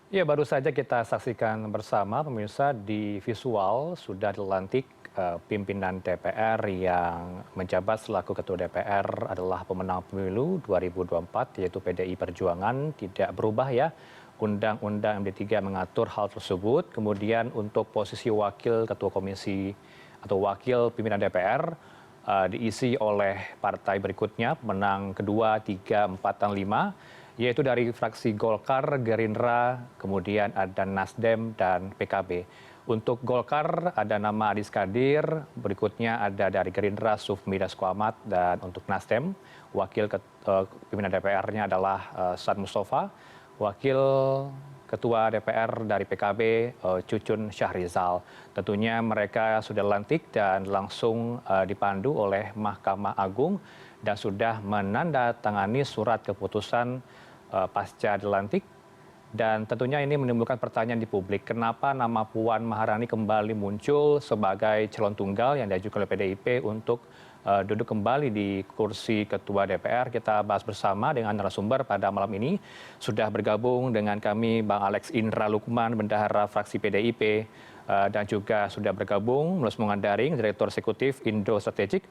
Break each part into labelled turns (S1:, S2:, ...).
S1: Ya, baru saja kita saksikan bersama pemirsa di visual sudah dilantik pimpinan DPR yang menjabat selaku Ketua DPR adalah pemenang pemilu 2024 yaitu PDI Perjuangan. Tidak berubah ya, Undang-Undang MD3 mengatur hal tersebut. Kemudian untuk posisi Wakil Ketua Komisi atau Wakil Pimpinan DPR diisi oleh partai berikutnya, pemenang kedua, 3, 4, dan 5, yaitu dari fraksi Golkar, Gerindra, kemudian ada Nasdem dan PKB. Untuk Golkar ada nama Adis Kadir, berikutnya ada dari Gerindra Sufmi Dasko Ahmad, dan untuk Nasdem wakil pimpinan DPR-nya adalah Saad Mustafa, wakil Ketua DPR dari PKB Cucun Syahrizal. Tentunya mereka sudah lantik dan langsung dipandu oleh Mahkamah Agung dan sudah menandatangani surat keputusan pasca dilantik. Dan tentunya ini menimbulkan pertanyaan di publik, kenapa nama Puan Maharani kembali muncul sebagai calon tunggal yang diajukan oleh PDIP untuk duduk kembali di kursi Ketua DPR. Kita bahas bersama dengan narasumber pada malam ini. Sudah bergabung dengan kami Bang Alex Indra Lukman, Bendahara Fraksi PDIP, dan juga sudah bergabung melalui sambungan daring Direktur Eksekutif Indo Strategik,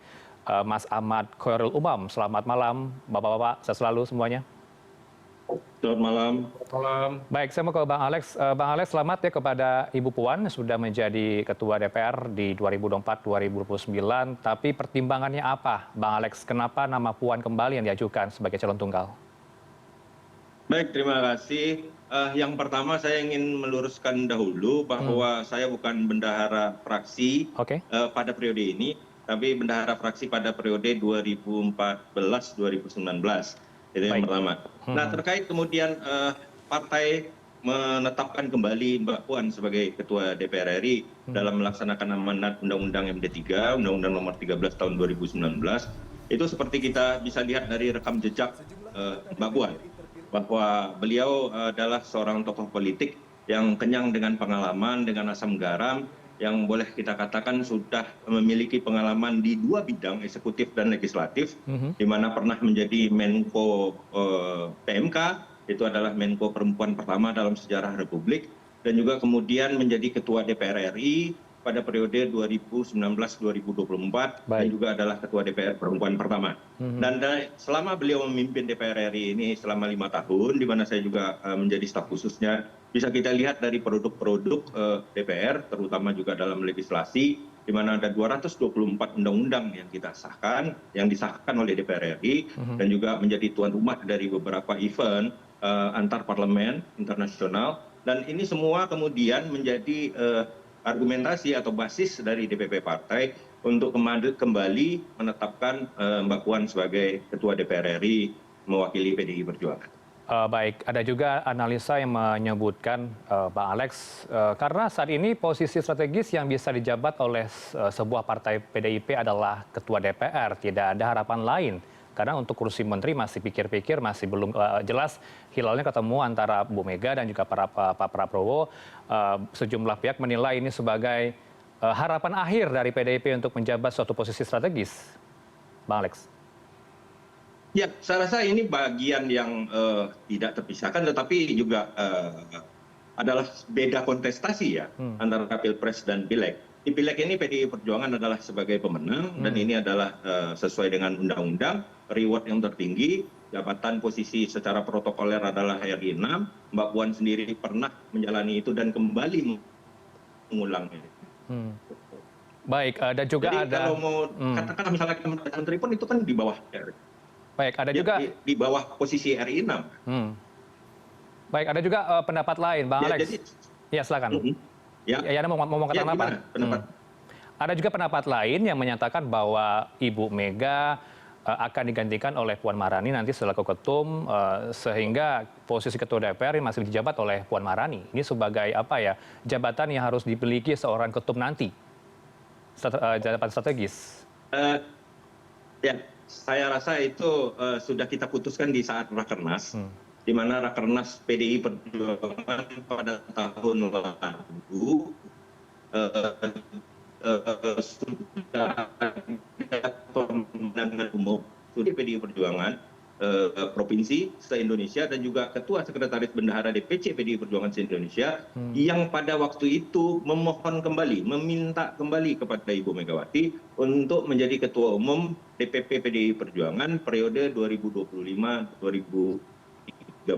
S1: Mas Ahmad Khairul Umam. Selamat malam, Bapak-Bapak, sehat selalu semuanya.
S2: Selamat malam.
S3: Malam.
S1: Baik, saya mau ke Bang Alex. Bang Alex, selamat ya kepada Ibu Puan sudah menjadi Ketua DPR di 2024-2029. Tapi pertimbangannya apa, Bang Alex? Kenapa nama Puan kembali yang diajukan sebagai calon tunggal?
S2: Baik, terima kasih. Yang pertama saya ingin meluruskan dahulu bahwa saya bukan bendahara fraksi pada periode ini, tapi bendahara fraksi pada periode 2014-2019. Itu yang pertama. Nah, terkait kemudian partai menetapkan kembali Mbak Puan sebagai Ketua DPR RI dalam melaksanakan amanat Undang-Undang MD3, Undang-Undang Nomor 13 Tahun 2019, itu seperti kita bisa lihat dari rekam jejak Mbak Puan, bahwa beliau adalah seorang tokoh politik yang kenyang dengan pengalaman, dengan asam garam, yang boleh kita katakan sudah memiliki pengalaman di dua bidang, eksekutif dan legislatif, di mana pernah menjadi Menko PMK, itu adalah Menko perempuan pertama dalam sejarah Republik, dan juga kemudian menjadi Ketua DPR RI pada periode 2019-2024, dan juga adalah Ketua DPR perempuan pertama. Dan selama beliau memimpin DPR RI ini selama 5 tahun, di mana saya juga menjadi staf khususnya, bisa kita lihat dari produk-produk DPR, terutama juga dalam legislasi, di mana ada 224 undang-undang yang kita sahkan, yang disahkan oleh DPR RI, dan juga menjadi tuan rumah dari beberapa event antar parlemen internasional. Dan ini semua kemudian menjadi argumentasi atau basis dari DPP Partai untuk kembali menetapkan Mbak Puan sebagai Ketua DPR RI mewakili PDI Perjuangan.
S1: Baik, ada juga analisa yang menyebutkan, Bang Alex, karena saat ini posisi strategis yang bisa dijabat oleh sebuah partai PDIP adalah Ketua DPR, tidak ada harapan lain. Karena untuk kursi menteri masih pikir-pikir, masih belum jelas hilalnya ketemu antara Bu Mega dan juga Pak Prabowo. Sejumlah pihak menilai ini sebagai harapan akhir dari PDIP untuk menjabat suatu posisi strategis. Bang Alex.
S2: Ya, saya rasa ini bagian yang tidak terpisahkan, tetapi juga adalah beda kontestasi ya antara Pilpres dan Pileg. Di Pileg ini PDI Perjuangan adalah sebagai pemenang, dan ini adalah sesuai dengan undang-undang, reward yang tertinggi, jabatan posisi secara protokoler adalah RI 6, Mbak Puan sendiri pernah menjalani itu dan kembali mengulangnya.
S1: Baik, dan juga
S2: jadi
S1: ada...
S2: kalau mau katakan misalnya menteri pun itu kan di bawah RI.
S1: Baik, ada juga
S2: di bawah posisi RI 6.
S1: Baik, ada juga pendapat lain, Bang Alex. Ya, silakan. Ya, Anda mau katakan apa? Ada juga pendapat lain yang menyatakan bahwa Ibu Mega akan digantikan oleh Puan Maharani nanti selaku ketum, sehingga posisi Ketua DPR masih dijabat oleh Puan Maharani. Ini sebagai apa ya, jabatan yang harus dimiliki seorang ketum nanti, jabatan strategis.
S2: Ya, saya rasa itu sudah kita putuskan di saat Rakernas, di mana Rakernas PDI Perjuangan pada tahun lalu sudah ada pemenangan umum studi PDI Perjuangan provinsi se-Indonesia dan juga Ketua Sekretaris Bendahara DPC PDI Perjuangan se-Indonesia yang pada waktu itu memohon kembali, meminta kembali kepada Ibu Megawati untuk menjadi Ketua Umum DPP PDI Perjuangan periode 2025-2030.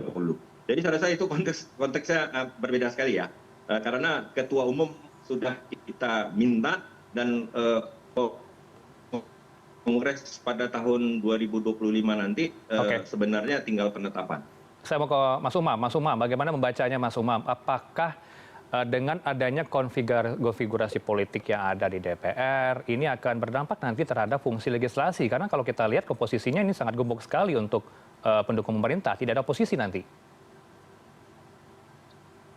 S2: Jadi saya rasa itu konteksnya berbeda sekali ya, karena Ketua Umum sudah kita minta dan Kongres pada tahun 2025 nanti sebenarnya tinggal penetapan.
S1: Saya mau ke Mas Umam. Mas Umam, bagaimana membacanya Mas Umam? Apakah dengan adanya konfigurasi politik yang ada di DPR, ini akan berdampak nanti terhadap fungsi legislasi? Karena kalau kita lihat komposisinya ini sangat gemuk sekali untuk pendukung pemerintah, tidak ada oposisi nanti.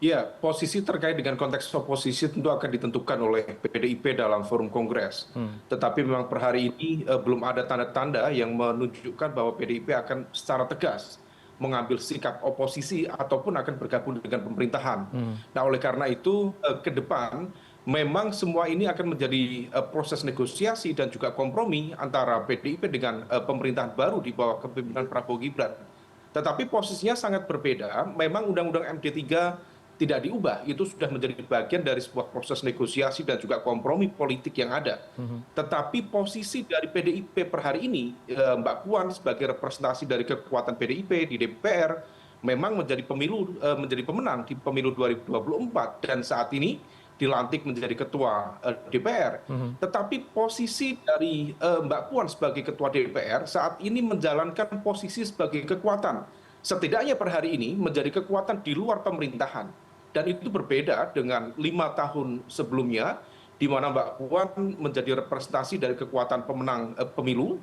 S3: Ya, posisi terkait dengan konteks oposisi tentu akan ditentukan oleh PDIP dalam forum kongres. Tetapi memang per hari ini belum ada tanda-tanda yang menunjukkan bahwa PDIP akan secara tegas mengambil sikap oposisi ataupun akan bergabung dengan pemerintahan. Nah, oleh karena itu ke depan memang semua ini akan menjadi proses negosiasi dan juga kompromi antara PDIP dengan pemerintahan baru di bawah kepemimpinan Prabowo Gibran. Tetapi posisinya sangat berbeda. Memang Undang-Undang MD3 tidak diubah, itu sudah menjadi bagian dari sebuah proses negosiasi dan juga kompromi politik yang ada. Tetapi posisi dari PDIP per hari ini, Mbak Puan sebagai representasi dari kekuatan PDIP di DPR, memang menjadi pemenang di pemilu 2024 dan saat ini dilantik menjadi ketua DPR. Tetapi posisi dari Mbak Puan sebagai ketua DPR saat ini menjalankan posisi sebagai kekuatan. Setidaknya per hari ini menjadi kekuatan di luar pemerintahan. Dan itu berbeda dengan 5 tahun sebelumnya, di mana Mbak Puan menjadi representasi dari kekuatan pemenang pemilu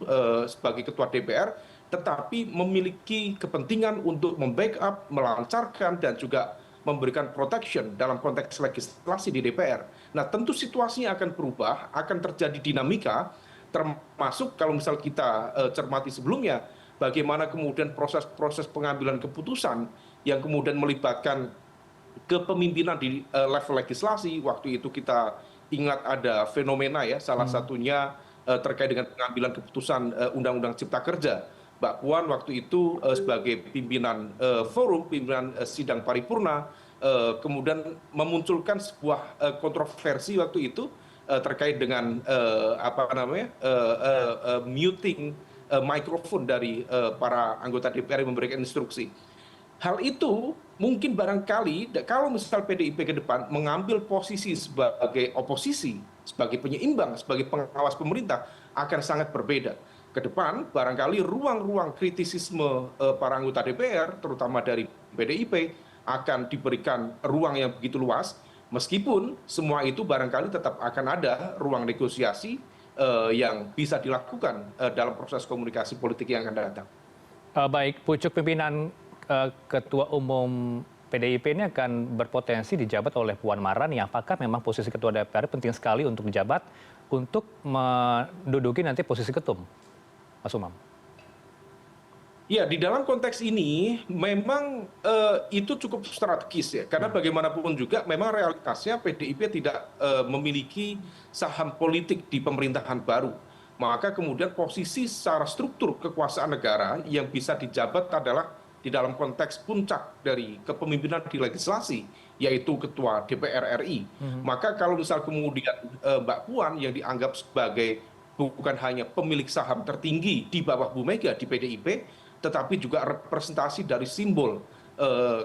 S3: sebagai ketua DPR, tetapi memiliki kepentingan untuk membackup, melancarkan, dan juga memberikan protection dalam konteks legislasi di DPR. Nah, tentu situasinya akan berubah, akan terjadi dinamika, termasuk kalau misal kita cermati sebelumnya, bagaimana kemudian proses-proses pengambilan keputusan yang kemudian melibatkan kepemimpinan di level legislasi. Waktu itu kita ingat ada fenomena ya, salah satunya terkait dengan pengambilan keputusan Undang-Undang Cipta Kerja. Mbak Puan waktu itu sebagai pimpinan forum, pimpinan sidang paripurna, kemudian memunculkan sebuah kontroversi waktu itu terkait dengan muting mikrofon dari para anggota DPR yang memberikan instruksi. Hal itu mungkin barangkali kalau misal PDIP ke depan mengambil posisi sebagai oposisi, sebagai penyeimbang, sebagai pengawas pemerintah akan sangat berbeda. Ke depan barangkali ruang-ruang kritisisme para anggota DPR, terutama dari PDIP, akan diberikan ruang yang begitu luas, meskipun semua itu barangkali tetap akan ada ruang negosiasi yang bisa dilakukan dalam proses komunikasi politik yang akan datang.
S1: Baik, pucuk pimpinan Ketua Umum PDIP ini akan berpotensi dijabat oleh Puan Maharani. Apakah memang posisi Ketua DPR penting sekali untuk dijabat untuk menduduki nanti posisi ketum, Mas Umam?
S3: Ya, di dalam konteks ini memang itu cukup strategis ya, karena bagaimanapun juga memang realitasnya PDIP tidak memiliki saham politik di pemerintahan baru. Maka kemudian posisi secara struktur kekuasaan negara yang bisa dijabat adalah di dalam konteks puncak dari kepemimpinan di legislasi, yaitu Ketua DPR RI. Maka kalau misal kemudian Mbak Puan yang dianggap sebagai bukan hanya pemilik saham tertinggi di bawah Bu Mega di PDIP, tetapi juga representasi dari simbol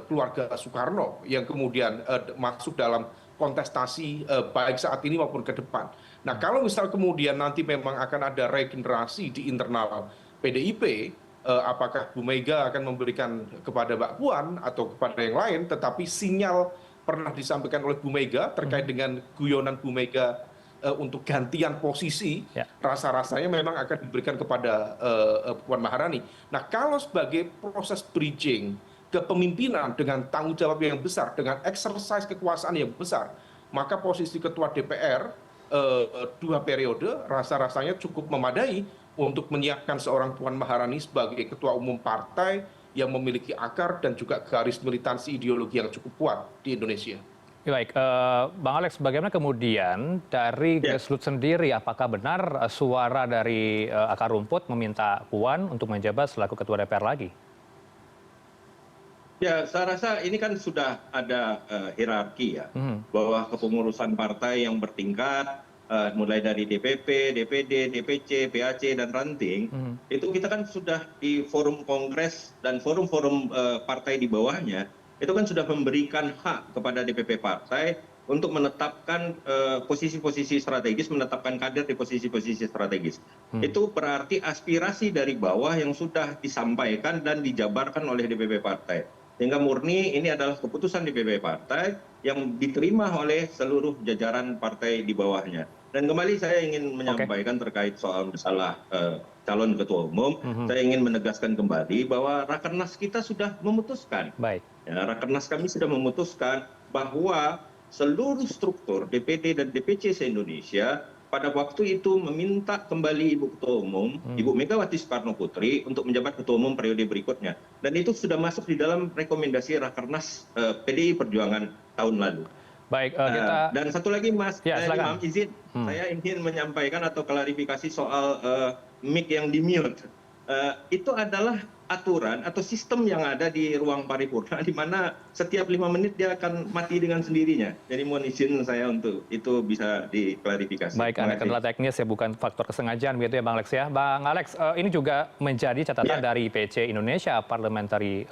S3: keluarga Soekarno yang kemudian masuk dalam kontestasi baik saat ini maupun ke depan. Nah, kalau misal kemudian nanti memang akan ada regenerasi di internal PDIP, apakah Bu Mega akan memberikan kepada Mbak Puan atau kepada yang lain, tetapi sinyal pernah disampaikan oleh Bu Mega terkait dengan guyonan Bu Mega untuk gantian posisi, rasa-rasanya memang akan diberikan kepada Puan Maharani. Nah, kalau sebagai proses bridging kepemimpinan dengan tanggung jawab yang besar, dengan exercise kekuasaan yang besar, maka posisi Ketua DPR 2 periode rasa-rasanya cukup memadai untuk menyiapkan seorang Puan Maharani sebagai ketua umum partai yang memiliki akar dan juga garis militansi ideologi yang cukup kuat di Indonesia.
S1: Baik, Bang Alex, bagaimana kemudian dari Grassroots sendiri, apakah benar suara dari akar rumput meminta Puan untuk menjabat selaku Ketua DPR lagi?
S2: Ya, saya rasa ini kan sudah ada hierarki ya, bahwa kepengurusan partai yang bertingkat, mulai dari DPP, DPD, DPC, PAC, dan ranting, itu kita kan sudah di forum kongres dan forum-forum partai di bawahnya, itu kan sudah memberikan hak kepada DPP partai untuk menetapkan posisi-posisi strategis, menetapkan kader di posisi-posisi strategis. Itu berarti aspirasi dari bawah yang sudah disampaikan dan dijabarkan oleh DPP partai. Sehingga murni ini adalah keputusan DPP partai yang diterima oleh seluruh jajaran partai di bawahnya. Dan kembali saya ingin menyampaikan terkait soal masalah calon ketua umum, saya ingin menegaskan kembali bahwa Rakernas kita sudah memutuskan.
S1: Baik.
S2: Ya, Rakernas kami sudah memutuskan bahwa seluruh struktur DPD dan DPC se-Indonesia pada waktu itu meminta kembali Ibu Ketua Umum, Ibu Megawati Soekarno Putri untuk menjabat Ketua Umum periode berikutnya. Dan itu sudah masuk di dalam rekomendasi Rakernas PDI Perjuangan tahun lalu.
S1: Baik,
S2: dan satu lagi Mas,
S1: silakan.
S2: Imam, izin, saya ingin menyampaikan atau klarifikasi soal mic yang di-mute. Itu adalah aturan atau sistem yang ada di ruang paripurna, di mana setiap 5 menit dia akan mati dengan sendirinya. Jadi mohon izin saya untuk itu bisa diklarifikasi.
S1: Baik, ada kendala teknis ya, bukan faktor kesengajaan begitu ya Bang Alex ya. Bang Alex, ini juga menjadi catatan dari PC Indonesia Parliamentary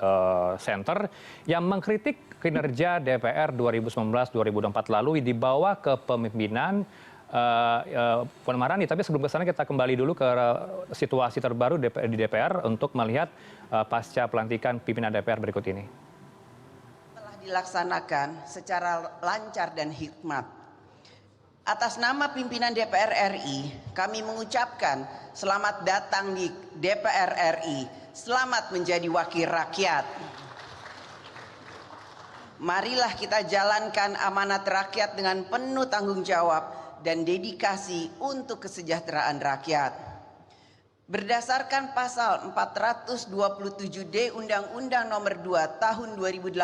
S1: Center yang mengkritik kinerja DPR 2019-2024 lalu dibawa ke pemimpinan Puan Maharani. Tapi sebelum ke sana kita kembali dulu ke situasi terbaru di DPR untuk melihat pasca pelantikan pimpinan DPR berikut ini.
S4: Telah dilaksanakan secara lancar dan hikmat. Atas nama pimpinan DPR RI, kami mengucapkan selamat datang di DPR RI, selamat menjadi wakil rakyat. Marilah kita jalankan amanat rakyat dengan penuh tanggung jawab dan dedikasi untuk kesejahteraan rakyat. Berdasarkan pasal 427D Undang-Undang Nomor 2 Tahun 2018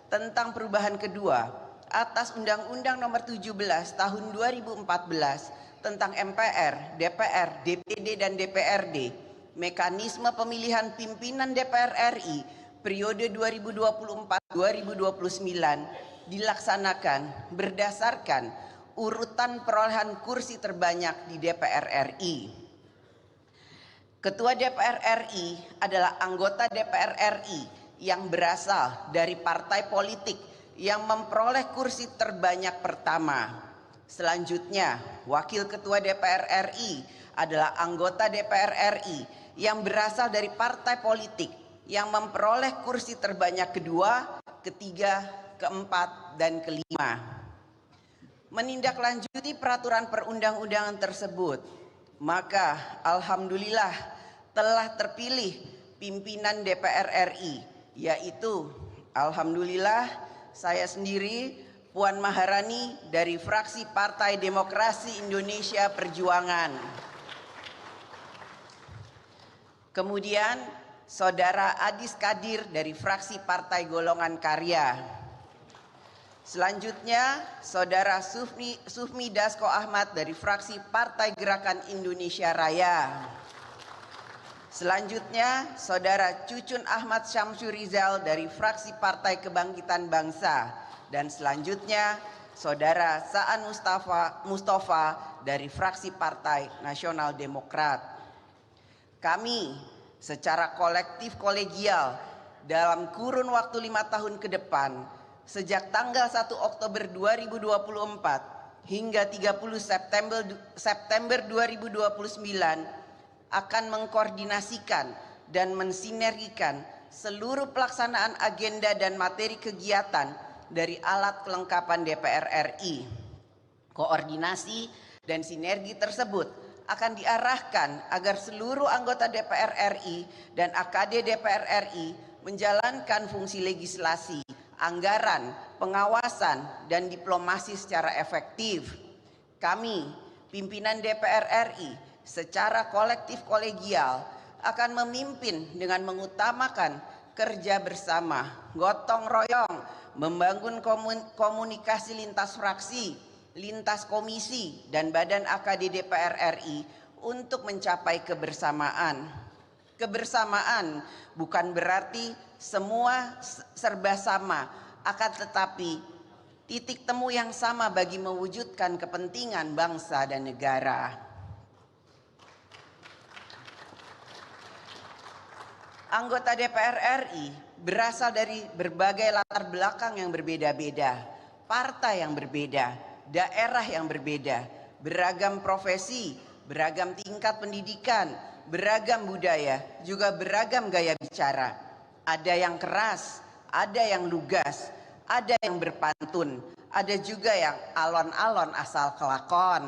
S4: tentang perubahan kedua atas Undang-Undang Nomor 17 Tahun 2014 tentang MPR, DPR, DPD dan DPRD, mekanisme pemilihan pimpinan DPR RI periode 2024-2029 dilaksanakan berdasarkan urutan perolehan kursi terbanyak di DPR RI. Ketua DPR RI adalah anggota DPR RI yang berasal dari partai politik yang memperoleh kursi terbanyak pertama. Selanjutnya, Wakil Ketua DPR RI adalah anggota DPR RI yang berasal dari partai politik yang memperoleh kursi terbanyak kedua, ketiga, keempat, dan kelima. Menindaklanjuti peraturan perundang-undangan tersebut, maka alhamdulillah telah terpilih pimpinan DPR RI, yaitu alhamdulillah saya sendiri Puan Maharani dari fraksi Partai Demokrasi Indonesia Perjuangan. Kemudian Saudara Adis Kadir dari fraksi Partai Golongan Karya. Selanjutnya, Saudara Sufmi Dasko Ahmad dari fraksi Partai Gerakan Indonesia Raya. Selanjutnya, Saudara Cucun Ahmad Syamsurizal dari fraksi Partai Kebangkitan Bangsa. Dan selanjutnya, Saudara Saan Mustafa dari fraksi Partai Nasional Demokrat. Kami secara kolektif kolegial dalam kurun waktu 5 tahun ke depan, sejak tanggal 1 Oktober 2024 hingga 30 September 2029 akan mengkoordinasikan dan mensinergikan seluruh pelaksanaan agenda dan materi kegiatan dari alat kelengkapan DPR RI. Koordinasi dan sinergi tersebut akan diarahkan agar seluruh anggota DPR RI dan AKD DPR RI menjalankan fungsi legislasi, anggaran, pengawasan, dan diplomasi secara efektif. Kami, pimpinan DPR RI, secara kolektif kolegial akan memimpin dengan mengutamakan kerja bersama, gotong royong, membangun komunikasi lintas fraksi, lintas komisi, dan Badan AKD DPR RI untuk mencapai kebersamaan. Kebersamaan bukan berarti semua serba sama, akan tetapi titik temu yang sama bagi mewujudkan kepentingan bangsa dan negara. Anggota DPR RI berasal dari berbagai latar belakang yang berbeda-beda, partai yang berbeda, daerah yang berbeda, beragam profesi, beragam tingkat pendidikan, beragam budaya, juga beragam gaya bicara. Ada yang keras, ada yang lugas, ada yang berpantun, ada juga yang alon-alon asal kelakon.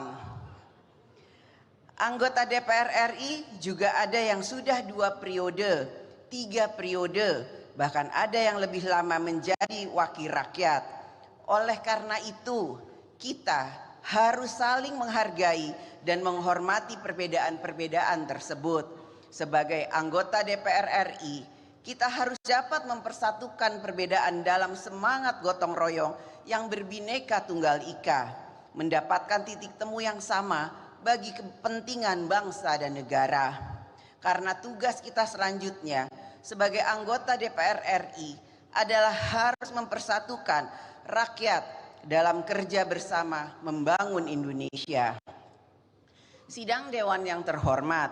S4: Anggota DPR RI juga ada yang sudah 2 periode, 3 periode, bahkan ada yang lebih lama menjadi wakil rakyat. Oleh karena itu, kita harus saling menghargai dan menghormati perbedaan-perbedaan tersebut. Sebagai anggota DPR RI, kita harus dapat mempersatukan perbedaan dalam semangat gotong royong yang berbineka tunggal ika, mendapatkan titik temu yang sama bagi kepentingan bangsa dan negara. Karena tugas kita selanjutnya sebagai anggota DPR RI adalah harus mempersatukan rakyat dalam kerja bersama membangun Indonesia. Sidang Dewan yang terhormat,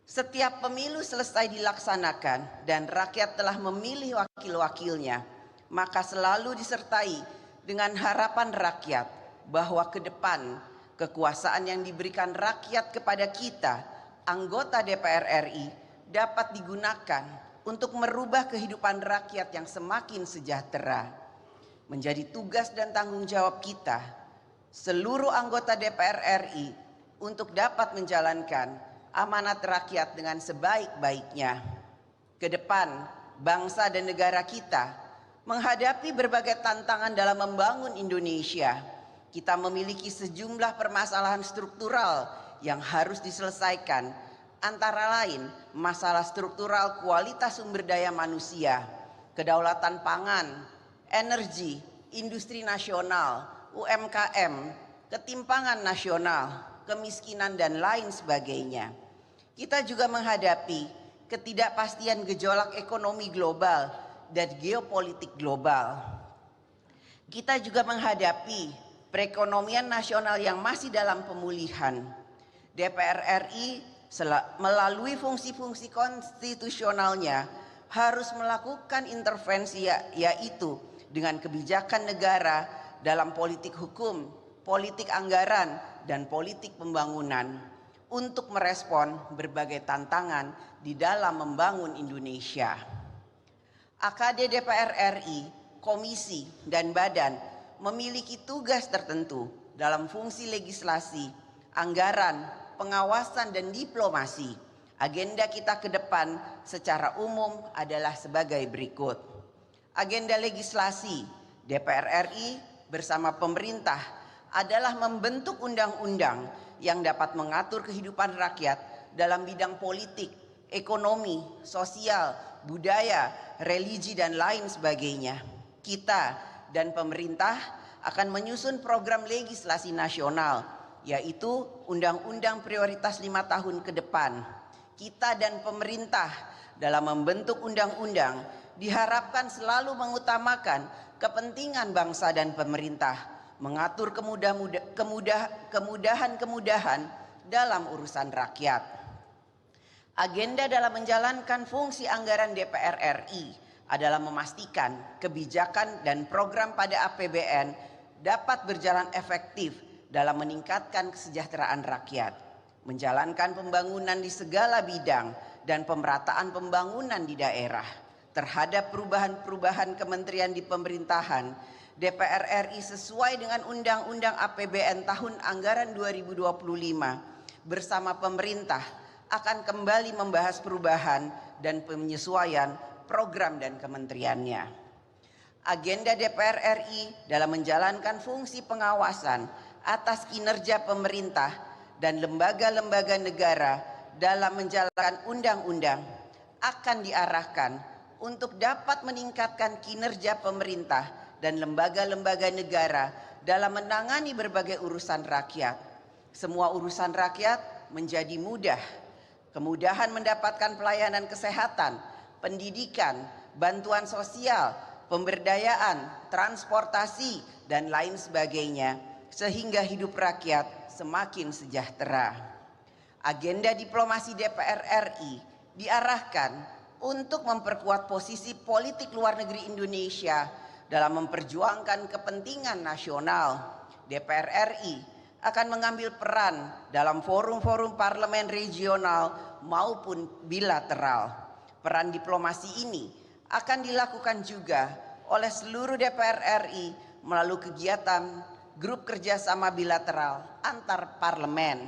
S4: setiap pemilu selesai dilaksanakan dan rakyat telah memilih wakil-wakilnya, maka selalu disertai dengan harapan rakyat bahwa ke depan kekuasaan yang diberikan rakyat kepada kita, anggota DPR RI, dapat digunakan untuk merubah kehidupan rakyat yang semakin sejahtera. Menjadi tugas dan tanggung jawab kita, seluruh anggota DPR RI, untuk dapat menjalankan amanat rakyat dengan sebaik-baiknya. Ke depan, bangsa dan negara kita menghadapi berbagai tantangan dalam membangun Indonesia. Kita memiliki sejumlah permasalahan struktural yang harus diselesaikan, antara lain masalah struktural kualitas sumber daya manusia, kedaulatan pangan, energi, industri nasional, UMKM, ketimpangan nasional, kemiskinan, dan lain sebagainya. Kita juga menghadapi ketidakpastian gejolak ekonomi global dan geopolitik global. Kita juga menghadapi perekonomian nasional yang masih dalam pemulihan. DPR RI melalui fungsi-fungsi konstitusionalnya harus melakukan intervensi, yaitu dengan kebijakan negara dalam politik hukum, politik anggaran, dan politik pembangunan untuk merespon berbagai tantangan di dalam membangun Indonesia. AKD DPR RI, komisi, dan badan memiliki tugas tertentu dalam fungsi legislasi, anggaran, pengawasan, dan diplomasi. Agenda kita ke depan secara umum adalah sebagai berikut. Agenda legislasi DPR RI bersama pemerintah adalah membentuk undang-undang yang dapat mengatur kehidupan rakyat dalam bidang politik, ekonomi, sosial, budaya, religi, dan lain sebagainya. Kita dan pemerintah akan menyusun program legislasi nasional, yaitu Undang-Undang Prioritas 5 tahun ke depan. Kita dan pemerintah dalam membentuk undang-undang diharapkan selalu mengutamakan kepentingan bangsa dan pemerintah, mengatur kemudahan-kemudahan dalam urusan rakyat. Agenda dalam menjalankan fungsi anggaran DPR RI adalah memastikan kebijakan dan program pada APBN dapat berjalan efektif dalam meningkatkan kesejahteraan rakyat, menjalankan pembangunan di segala bidang, dan pemerataan pembangunan di daerah. Terhadap perubahan-perubahan kementerian di pemerintahan, DPR RI sesuai dengan Undang-Undang APBN tahun anggaran 2025 bersama pemerintah akan kembali membahas perubahan dan penyesuaian program dan kementeriannya. Agenda DPR RI dalam menjalankan fungsi pengawasan atas kinerja pemerintah dan lembaga-lembaga negara dalam menjalankan undang-undang akan diarahkan untuk dapat meningkatkan kinerja pemerintah dan lembaga-lembaga negara dalam menangani berbagai urusan rakyat. Semua urusan rakyat menjadi mudah. Kemudahan mendapatkan pelayanan kesehatan, pendidikan, bantuan sosial, pemberdayaan, transportasi, dan lain sebagainya, sehingga hidup rakyat semakin sejahtera. Agenda diplomasi DPR RI diarahkan untuk memperkuat posisi politik luar negeri Indonesia dalam memperjuangkan kepentingan nasional. DPR RI akan mengambil peran dalam forum-forum parlemen regional maupun bilateral. Peran diplomasi ini akan dilakukan juga oleh seluruh DPR RI melalui kegiatan grup kerjasama bilateral antar parlemen.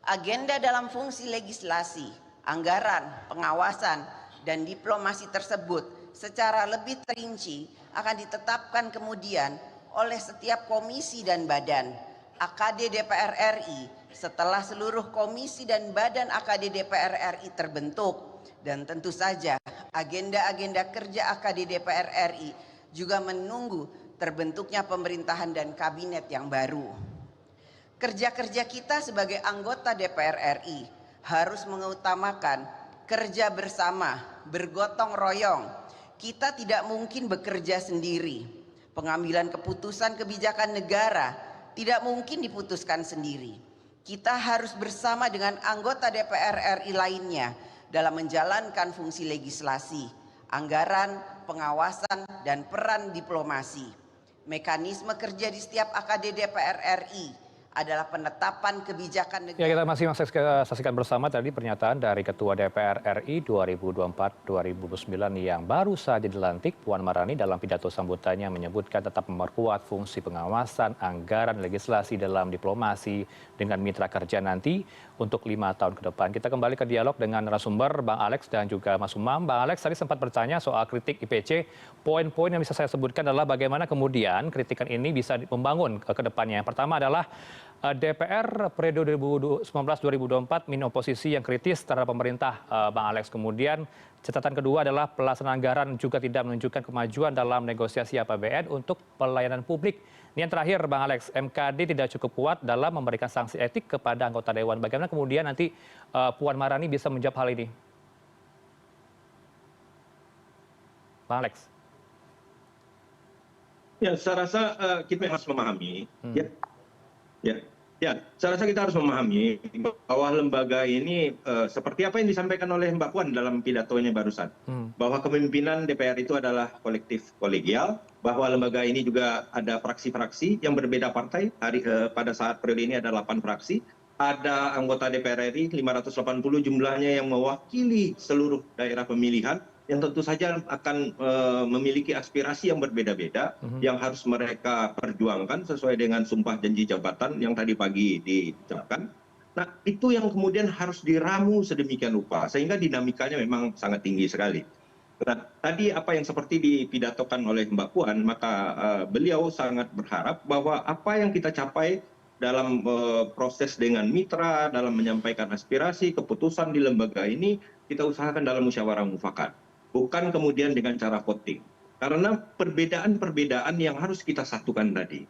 S4: Agenda dalam fungsi legislasi, anggaran, pengawasan, dan diplomasi tersebut secara lebih terinci akan ditetapkan kemudian oleh setiap komisi dan badan. AKD DPR RI setelah seluruh komisi dan badan AKD DPR RI terbentuk, dan tentu saja agenda-agenda kerja AKD DPR RI juga menunggu terbentuknya pemerintahan dan kabinet yang baru. Kerja-kerja kita sebagai anggota DPR RI harus mengutamakan kerja bersama, bergotong royong. Kita tidak mungkin bekerja sendiri. Pengambilan keputusan kebijakan negara tidak mungkin diputuskan sendiri. Kita harus bersama dengan anggota DPR RI lainnya dalam menjalankan fungsi legislasi, anggaran, pengawasan, dan peran diplomasi. Mekanisme kerja di setiap AKD DPR RI adalah penetapan kebijakan negara.
S1: Ya, kita masih saksikan bersama tadi pernyataan dari Ketua DPR RI 2024-2029 yang baru saja dilantik, Puan Maharani, dalam pidato sambutannya menyebutkan tetap memperkuat fungsi pengawasan, anggaran, legislasi dalam diplomasi dengan mitra kerja nanti untuk 5 tahun ke depan. Kita kembali ke dialog dengan narasumber Bang Alex dan juga Mas Umam. Bang Alex tadi sempat bertanya soal kritik IPC. Poin-poin yang bisa saya sebutkan adalah bagaimana kemudian kritikan ini bisa membangun ke depannya. Yang pertama adalah DPR periode 2019-2024 minim oposisi yang kritis terhadap pemerintah, Bang Alex. Kemudian catatan kedua adalah pelaksanaan anggaran juga tidak menunjukkan kemajuan dalam negosiasi APBN untuk pelayanan publik. Ini yang terakhir, Bang Alex, MKD tidak cukup kuat dalam memberikan sanksi etik kepada anggota Dewan. Bagaimana kemudian nanti Puan Maharani bisa menjawab hal ini? Bang Alex.
S2: Ya, saya rasa kita harus memahami. Saya rasa kita harus memahami bahwa lembaga ini seperti apa yang disampaikan oleh Mbak Puan dalam pidatonya barusan, bahwa kepemimpinan DPR itu adalah kolektif kolegial, bahwa lembaga ini juga ada fraksi-fraksi yang berbeda partai. Pada saat periode ini ada 8 fraksi, ada anggota DPR RI 580 jumlahnya yang mewakili seluruh daerah pemilihan, yang tentu saja akan memiliki aspirasi yang berbeda-beda yang harus mereka perjuangkan sesuai dengan sumpah janji jabatan yang tadi pagi diucapkan. Nah, itu yang kemudian harus diramu sedemikian rupa sehingga dinamikanya memang sangat tinggi sekali. Nah, tadi apa yang seperti dipidatokan oleh Mbak Puan, maka beliau sangat berharap bahwa apa yang kita capai dalam proses dengan mitra, dalam menyampaikan aspirasi, keputusan di lembaga ini, kita usahakan dalam musyawarah mufakat. Bukan kemudian dengan cara voting. Karena perbedaan-perbedaan yang harus kita satukan tadi.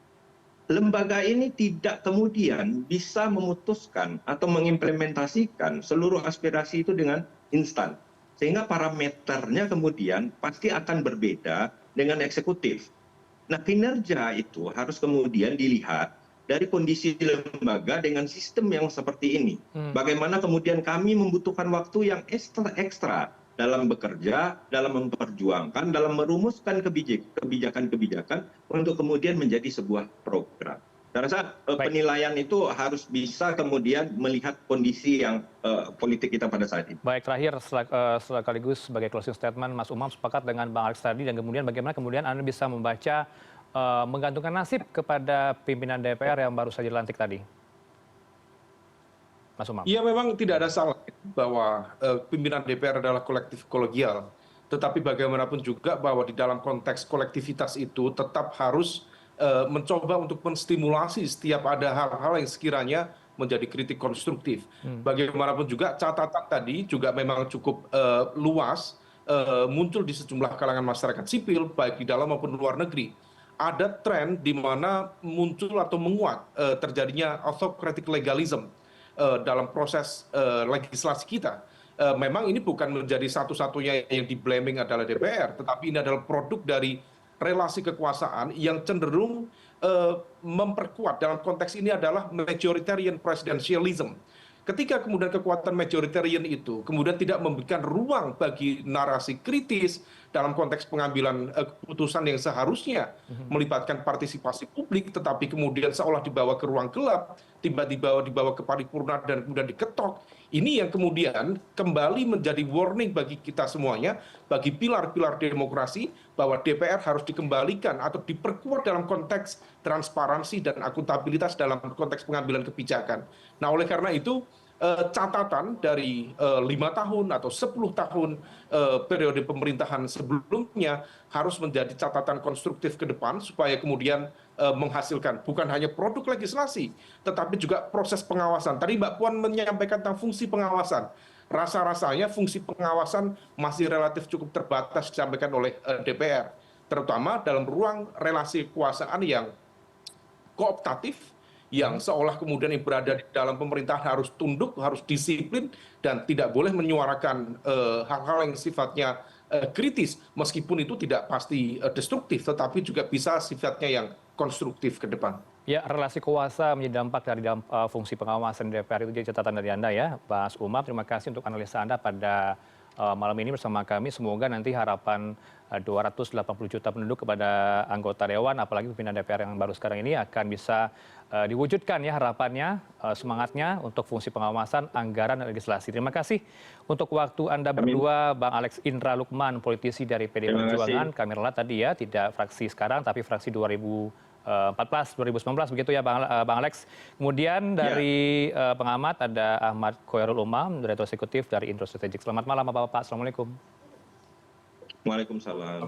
S2: Lembaga ini tidak kemudian bisa memutuskan atau mengimplementasikan seluruh aspirasi itu dengan instan. Sehingga parameternya kemudian pasti akan berbeda dengan eksekutif. Nah, kinerja itu harus kemudian dilihat dari kondisi lembaga dengan sistem yang seperti ini. Bagaimana kemudian kami membutuhkan waktu yang ekstra dalam bekerja, dalam memperjuangkan, dalam merumuskan kebijakan-kebijakan untuk kemudian menjadi sebuah program. Saya rasa penilaian itu harus bisa kemudian melihat kondisi yang politik kita pada saat ini.
S1: Baik, terakhir sekaligus sebagai closing statement, Mas Umam sepakat dengan Bang Alex tadi, dan kemudian bagaimana kemudian Anda bisa membaca menggantungkan nasib kepada pimpinan DPR yang baru saja dilantik tadi? Mas Umam.
S3: Iya, memang tidak ada salah bahwa pimpinan DPR adalah kolektif kolegial. Tetapi bagaimanapun juga bahwa di dalam konteks kolektivitas itu tetap harus mencoba untuk menstimulasi setiap ada hal-hal yang sekiranya menjadi kritik konstruktif. Bagaimanapun juga catatan tadi juga memang cukup luas muncul di sejumlah kalangan masyarakat sipil, baik di dalam maupun luar negeri. Ada tren di mana muncul atau menguat terjadinya autocratic legalism dalam proses legislasi kita. Memang ini bukan menjadi satu-satunya yang di-blaming adalah DPR, tetapi ini adalah produk dari relasi kekuasaan yang cenderung memperkuat. Dalam konteks ini adalah majoritarian presidentialism. Ketika kemudian kekuatan majoritarian itu kemudian tidak memberikan ruang bagi narasi kritis dalam konteks pengambilan keputusan yang seharusnya melibatkan partisipasi publik, tetapi kemudian seolah dibawa ke ruang gelap, tiba-tiba dibawa ke paripurna dan kemudian diketok. Ini yang kemudian kembali menjadi warning bagi kita semuanya, bagi pilar-pilar demokrasi, bahwa DPR harus dikembalikan atau diperkuat dalam konteks transparansi dan akuntabilitas dalam konteks pengambilan kebijakan. Nah, oleh karena itu, catatan dari 5 tahun atau 10 tahun periode pemerintahan sebelumnya harus menjadi catatan konstruktif ke depan supaya kemudian menghasilkan bukan hanya produk legislasi, tetapi juga proses pengawasan. Tadi Mbak Puan menyampaikan tentang fungsi pengawasan. Rasa-rasanya fungsi pengawasan masih relatif cukup terbatas disampaikan oleh DPR, terutama dalam ruang relasi kekuasaan yang kooptatif, yang seolah kemudian yang berada di dalam pemerintahan harus tunduk, harus disiplin, dan tidak boleh menyuarakan hal-hal yang sifatnya kritis, meskipun itu tidak pasti destruktif, tetapi juga bisa sifatnya yang konstruktif ke depan.
S1: Ya, relasi kuasa menjadi dampak dari fungsi pengawasan DPR itu jadi catatan dari Anda ya, Mas Umar. Terima kasih untuk analisa Anda pada malam ini bersama kami. Semoga nanti harapan 280 juta penduduk kepada anggota Dewan, apalagi pimpinan DPR yang baru sekarang ini akan bisa diwujudkan ya harapannya, semangatnya untuk fungsi pengawasan, anggaran, dan legislasi. Terima kasih untuk waktu Anda berdua, Bang Alex Indra Lukman, politisi dari PDI Perjuangan. Kami rela tadi ya, tidak fraksi sekarang, tapi fraksi 2014-2019 begitu ya Bang Alex. Kemudian dari pengamat ada Ahmad Khoirul Umam, Direktur Eksekutif dari Indro Strategik. Selamat malam Bapak-Bapak. Assalamualaikum.
S2: Waalaikumsalam.